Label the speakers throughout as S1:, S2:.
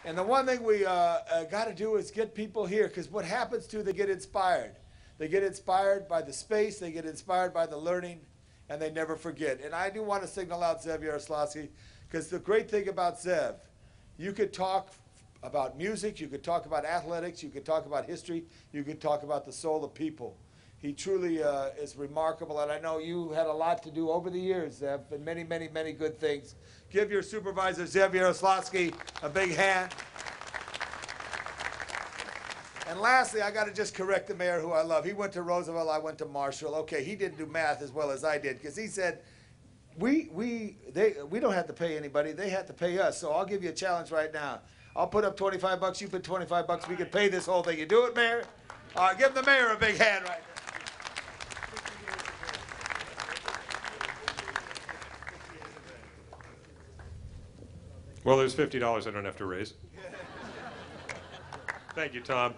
S1: And the one thing we got to do is get people here, because what happens to they get inspired. They get inspired by the space, they get inspired by the learning, and they never forget. And I do want to signal out Zev Yaroslavsky, because the great thing about Zev, you could talk about music, you could talk about athletics, you could talk about history, you could talk about the soul of people. He truly is remarkable, and I know you had a lot to do over the years, Zev, and many, many, many good things. Give your supervisor, Zev Yaroslavsky, a big hand. And lastly, I got to just correct the mayor who I love. He went to Roosevelt, I went to Marshall. Okay, he didn't do math as well as I did, because he said, we don't have to pay anybody, they have to pay us. So I'll give you a challenge right now. I'll put up 25 bucks, you put 25 bucks, we could pay this whole thing. You do it, Mayor? All right, give the mayor a big hand right now.
S2: Well, there's $50 I don't have to raise. Thank you, Tom.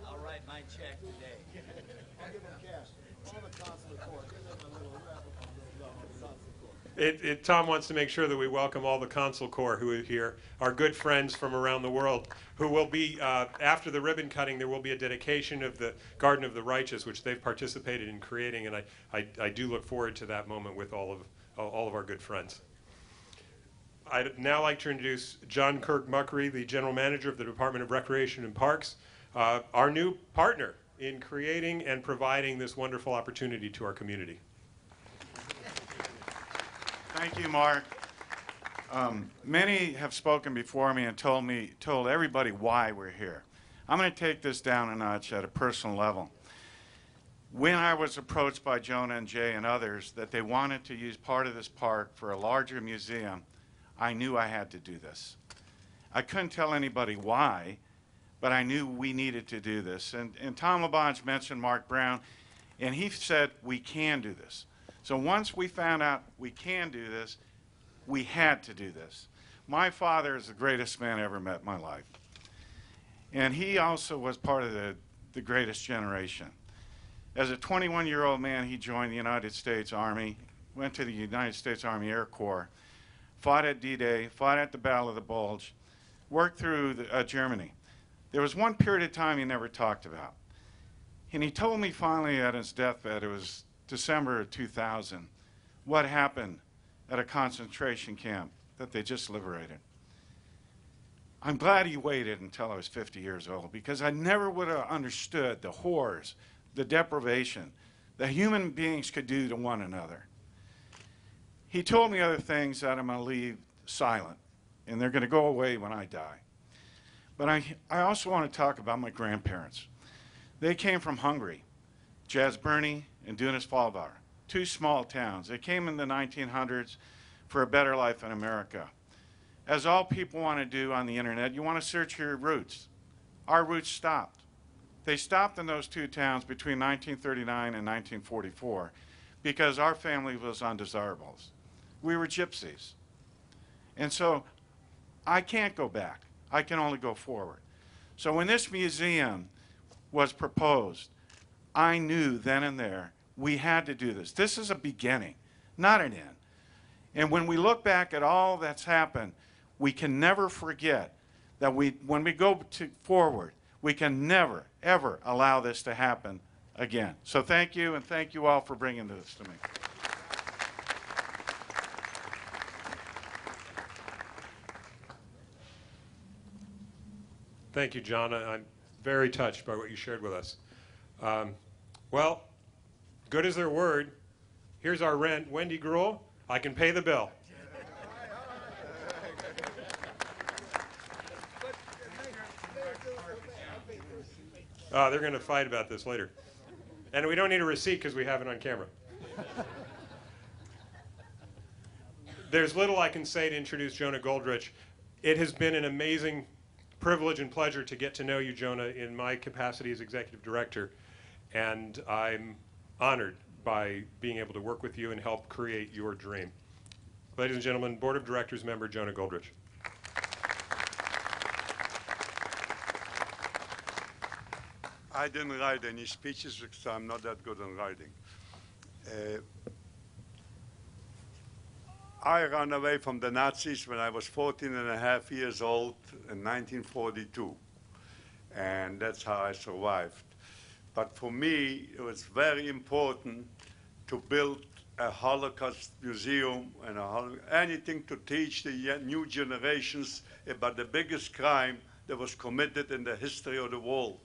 S3: I'll write my check today.
S1: I'll give them cash. All the consular court.
S2: Tom wants to make sure that we welcome all the Consul Corps who are here, our good friends from around the world, who will be, after the ribbon cutting, there will be a dedication of the Garden of the Righteous, which they've participated in creating, and I do look forward to that moment with all of our good friends. I'd now like to introduce John Kirk Muckery, the General Manager of the Department of Recreation and Parks, our new partner in creating and providing this wonderful opportunity to our community.
S4: Thank you, Mark. Many have spoken before me and told everybody why we're here. I'm going to take this down a notch at a personal level. When I was approached by Jonah and Jay and others that they wanted to use part of this park for a larger museum, I knew I had to do this. I couldn't tell anybody why, but I knew we needed to do this. And Tom LaBonge mentioned Mark Brown, and he said we can do this. So once we found out we can do this, we had to do this. My father is the greatest man I ever met in my life. And he also was part of the greatest generation. As a 21-year-old man, he joined the United States Army, went to the United States Army Air Corps, fought at D-Day, fought at the Battle of the Bulge, worked through Germany. There was one period of time he never talked about. And he told me finally at his deathbed, it was December of 2000, what happened at a concentration camp that they just liberated. I'm glad he waited until I was 50 years old, because I never would have understood the horrors, the deprivation that human beings could do to one another. He told me other things that I'm going to leave silent, and they're going to go away when I die. But I also want to talk about my grandparents. They came from Hungary, Jazberny and Dunas Falbar, two small towns. They came in the 1900s for a better life in America. As all people want to do on the internet, you want to search your roots. Our roots stopped. They stopped in those two towns between 1939 and 1944 because our family was undesirables. We were gypsies. And so I can't go back. I can only go forward. So when this museum was proposed, I knew then and there we had to do this. This is a beginning, not an end. And when we look back at all that's happened, we can never forget that when we go forward, we can never, ever allow this to happen again. So thank you, and thank you all for bringing this to me.
S2: Thank you, John. I'm very touched by what you shared with us. Well, good as their word. Here's our rent. Wendy Gruhl, I can pay the bill. They're going to fight about this later. And we don't need a receipt because we have it on camera. There's little I can say to introduce Jonah Goldrich. It has been an amazing privilege and pleasure to get to know you, Jonah, in my capacity as executive director. And I'm honored by being able to work with you and help create your dream. Ladies and gentlemen, Board of Directors member Jonah Goldrich.
S5: I didn't write any speeches because I'm not that good on writing. I ran away from the Nazis when I was 14 and a half years old in 1942. And that's how I survived. But for me, it was very important to build a Holocaust museum and anything to teach the new generations about the biggest crime that was committed in the history of the world.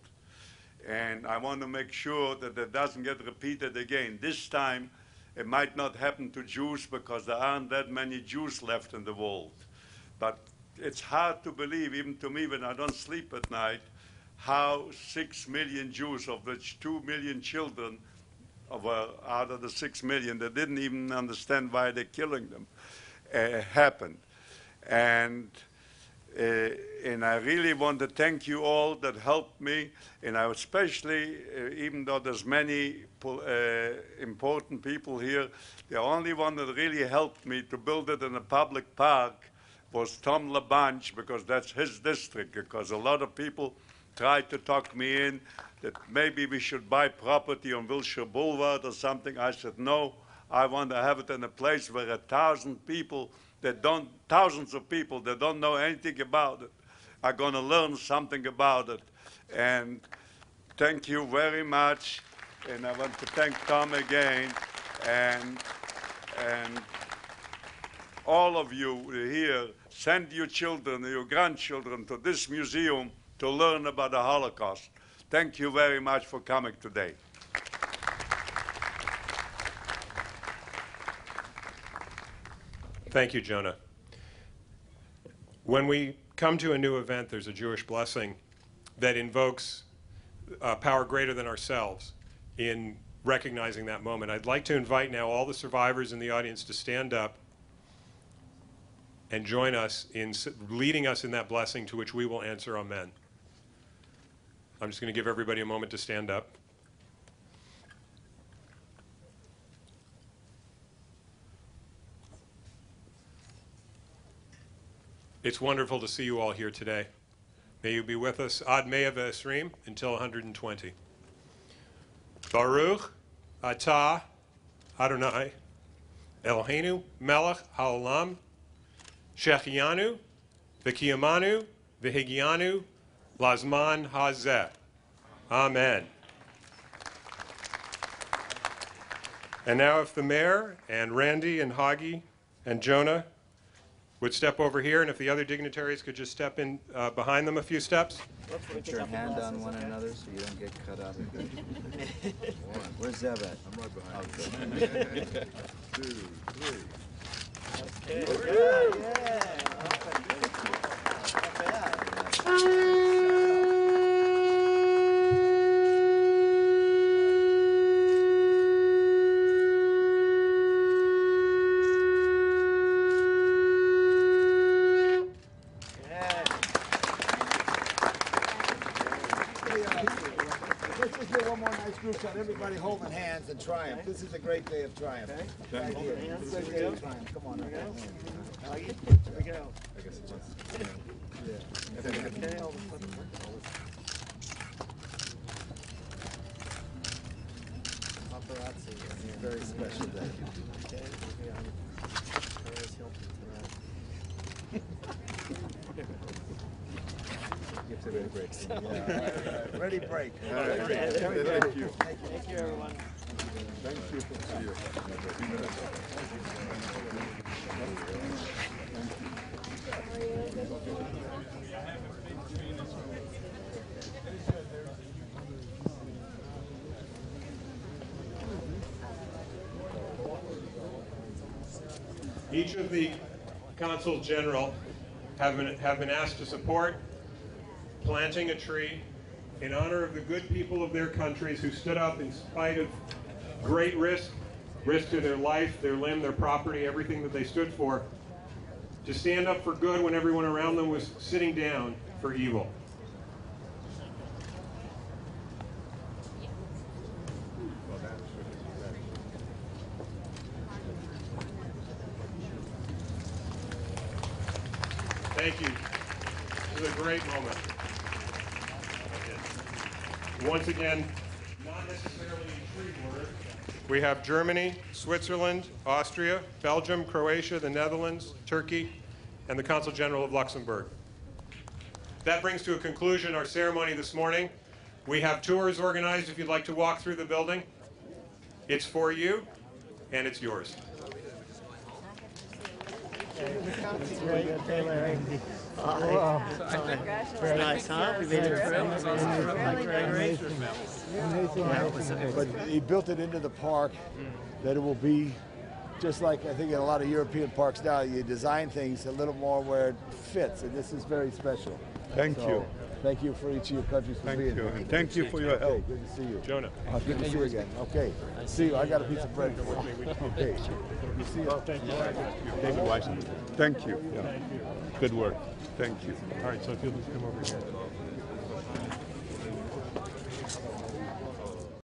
S5: And I want to make sure that it doesn't get repeated again. This time, it might not happen to Jews because there aren't that many Jews left in the world. But it's hard to believe, even to me when I don't sleep at night, how 6 million Jews, of which 2 million children, out of the 6 million that didn't even understand why they're killing them, happened. And I really want to thank you all that helped me, and I especially, even though there's many important people here, the only one that really helped me to build it in a public park was Tom LaBanche, because that's his district, because a lot of people tried to talk me in that maybe we should buy property on Wilshire Boulevard or something. I said, no, I want to have it in a place where 1,000 people thousands of people that don't know anything about it are going to learn something about it. And thank you very much. And I want to thank Tom again and all of you here. Send your children, your grandchildren to this museum to learn about the Holocaust. Thank you very much for coming today.
S2: Thank you, Jonah. When we come to a new event, there's a Jewish blessing that invokes power greater than ourselves in recognizing that moment. I'd like to invite now all the survivors in the audience to stand up and join us in leading us in that blessing, to which we will answer amen. I'm just going to give everybody a moment to stand up. It's wonderful to see you all here today. May you be with us ad mea v'esrim until 120. Baruch atah Adonai Eloheinu melech haolam shechianu v'kiyamanu v'higianu lazman hazeh. Amen. And now if the mayor and Randy and Hagi and Jonah would step over here, and if the other dignitaries could just step in behind them a few steps.
S6: Put your hand on one another so you don't get cut up. Where's Zeb at? I'm right behind you. 2, 3. Okay.
S1: Let's just get one more nice group shot. Everybody holding hands and triumph. This is a great day of triumph. Right here. It's a great day of triumph. Come on. Here we go. I guess it's just. Yeah. Very special day. Break. Yeah. All right. Ready, break. All right. Thank you.
S3: Thank you, everyone.
S5: Thank you. See you.
S2: Each of the consuls general have been asked to support planting a tree in honor of the good people of their countries who stood up in spite of great risk to their life, their limb, their property, everything that they stood for, to stand up for good when everyone around them was sitting down for evil. Thank you. This is a great moment. Once again, not necessarily in tree word, We have Germany, Switzerland, Austria, Belgium, Croatia, the Netherlands, Turkey, and the Consul General of Luxembourg. That brings to a conclusion our ceremony this morning. We have tours organized if you'd like to walk through the building. It's for you, and it's yours.
S7: Very good, Taylor. Very nice, huh? We made it through.
S1: But he built it into the park that it will be just like I think in a lot of European parks now, you design things a little more where it fits, and this is very special.
S5: Thank you.
S1: Thank you for each of your countries for being here.
S5: And thank you for your help.
S1: Okay, good to see you.
S2: Jonah.
S1: Good to see you again. Okay, see you. I got a piece of bread for you. Okay. You see you.
S8: Thank you, Washington.
S5: Thank you.
S8: Good work.
S5: Thank you.
S8: All right, so if you'll just come over here.